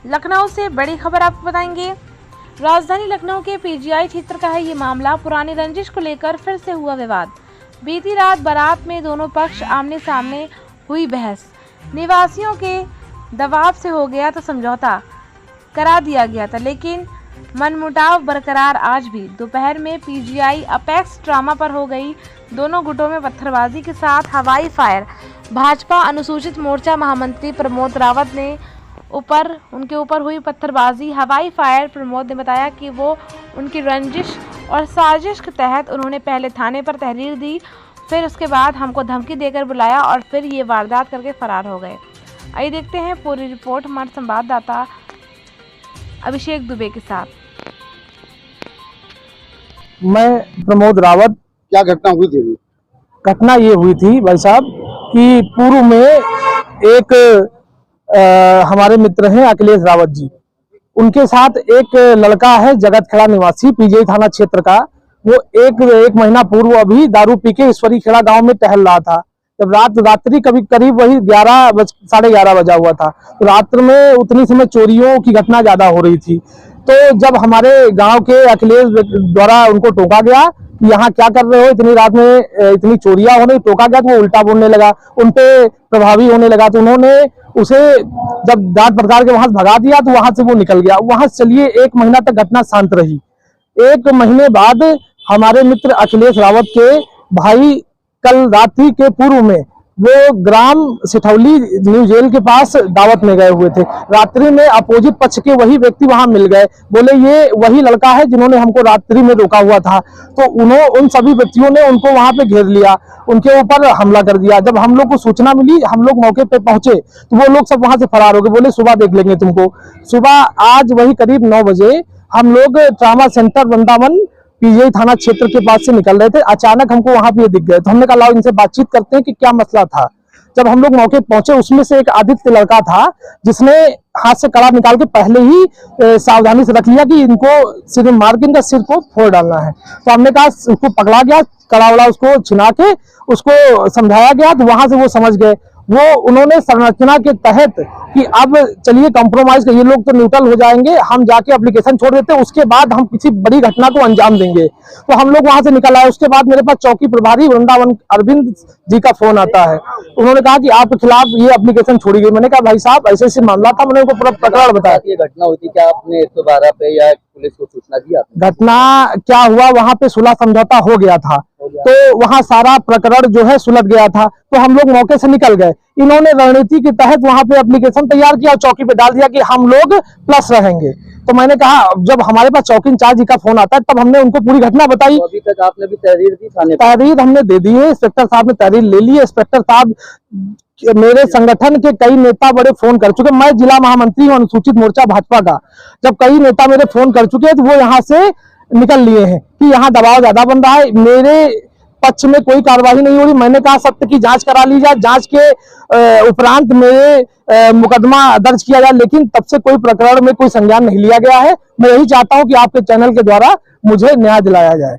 लखनऊ से बड़ी खबर आपको बताएंगे। राजधानी लखनऊ के पीजीआई क्षेत्र का है ये मामला। पुरानी रंजिश को लेकर फिर से हुआ विवाद। बीती रात बारात में दोनों पक्ष आमने सामने हुई बहस। निवासियों के दबाव से हो गया तो समझौता करा दिया गया था, लेकिन मनमुटाव बरकरार आज भी। दोपहर में पीजीआई अपेक्स ड्रामा पर हो गई दोनों गुटों में पत्थरबाजी के साथ हवाई फायर। भाजपा अनुसूचित मोर्चा महामंत्री प्रमोद रावत ने उनके ऊपर हुई पत्थरबाजी, हवाई फायर। प्रमोद ने बताया कि वो उनकी रंजिश और साजिश के तहत उन्होंने पहले थाने पर तहरीर दी, फिर उसके बाद हमको धमकी देकर बुलाया और फिर ये वारदात करके फरार हो गए। आइए देखते हैं पूरी रिपोर्ट हमारे संवाददाता अभिषेक दुबे के साथ। मैं प्रमोद रावत। क्या घटना हुई थी? घटना ये हुई थी भाई साहब कि पूर्व में एक हमारे मित्र हैं अखिलेश रावत जी, उनके साथ एक लड़का है जगत खेड़ा निवासी पीजीआई थाना क्षेत्र का। वो एक महीना पूर्व अभी दारू पी के ईश्वरी खेड़ा गांव में टहल रहा था। जब रात्रि करीब वही 11-11:30 बजा हुआ था, तो रात्र में उतनी समय चोरियों की घटना ज्यादा हो रही थी। तो जब हमारे गांव के अखिलेश द्वारा उनको टोका गया कि यहाँ क्या कर रहे हो, इतनी रात में इतनी चोरियां होने, टोका गया तो वो उल्टा बोलने लगा, उनपे प्रभावी होने लगा। तो उन्होंने उसे जब डांट फटकार के वहां से भगा दिया तो वहां से वो निकल गया। वहां से चलिए 1 महीना तक घटना शांत रही। 1 महीने बाद हमारे मित्र अखिलेश रावत के भाई कल रात्रि के पूर्व में वो ग्राम सिठौली न्यू जेल के पास दावत में गए हुए थे। रात्रि में अपोजिट पक्ष के वही व्यक्ति वहां मिल गए, बोले ये वही लड़का है जिन्होंने हमको रात्रि में रोका हुआ था। तो उन सभी व्यक्तियों ने उनको वहां पे घेर लिया, उनके ऊपर हमला कर दिया। जब हम लोग को सूचना मिली, हम लोग मौके पे पहुंचे तो वो लोग सब वहां से फरार हो गए, बोले सुबह देख लेंगे तुमको। सुबह आज वही करीब 9 बजे हम लोग ट्रामा सेंटर वृंदावन पीजीआई थाना क्षेत्र के पास से निकल रहे थे। अचानक हमको वहां पे दिख गए, तो हमने कहा लाओ इनसे बातचीत करते हैं कि क्या मसला था। जब हम लोग मौके पहुंचे, उसमें से एक आदित्य लड़का था जिसने हाथ से कड़ा निकाल के पहले ही सावधानी से रख लिया कि इनको सिर मार के इनका सिर को फोड़ डालना है। तो हमने कहा उसको पकड़ा गया, कड़ा वड़ा उसको छिना के उसको समझाया गया, तो वहां से वो समझ गए। वो उन्होंने संरचना के तहत कि अब चलिए कंप्रोमाइज, ये लोग तो न्यूट्रल हो जाएंगे, हम जाके एप्लीकेशन छोड़ देते हैं, उसके बाद हम किसी बड़ी घटना को अंजाम देंगे। तो हम लोग वहां से निकल आए। उसके बाद मेरे पास चौकी प्रभारी वृंदावन अरविंद जी का फोन आता है। उन्होंने कहा कि आपके खिलाफ ये एप्लीकेशन छोड़ी गई। मैंने कहा भाई साहब ऐसे ऐसे मामला था, मैंने उनको पूरा प्रकरण बताया। ये घटना हुई थी, क्या आपने 112 पे या पुलिस को सूचना दी? घटना क्या हुआ, वहां पे सुलह समझौता हो गया था, तो वहां सारा प्रकरण जो है सुलझ गया था। तो हम लोग मौके से निकल गए। इन्होंने रणनीति के तहत वहां पे एप्लीकेशन तैयार किया और चौकी पे डाल दिया कि हम लोग प्लस रहेंगे। तो मैंने कहा जब हमारे पास चौकी इंचार्ज जी का फोन आता है तब हमने उनको पूरी घटना बताई। तो अभी तक आपने भी तहरीर दी थाने? तहरीर हमने दे दी है, इंस्पेक्टर साहब ने तहरीर ले ली है। इंस्पेक्टर साहब मेरे संगठन के कई नेता बड़े फोन कर चुके, मैं जिला महामंत्री हूं अनुसूचित मोर्चा भाजपा का। जब कई नेता मेरे फोन कर चुके हैं तो वो यहाँ से निकल लिए हैं कि यहाँ दबाव ज्यादा बन रहा है, मेरे पक्ष में कोई कार्रवाई नहीं हो रही। मैंने कहा सत्य की जांच करा ली जाए, जांच के उपरांत मेरे मुकदमा दर्ज किया जाए, लेकिन तब से कोई प्रकरण में कोई संज्ञान नहीं लिया गया है। मैं यही चाहता हूं कि आपके चैनल के द्वारा मुझे न्याय दिलाया जाए।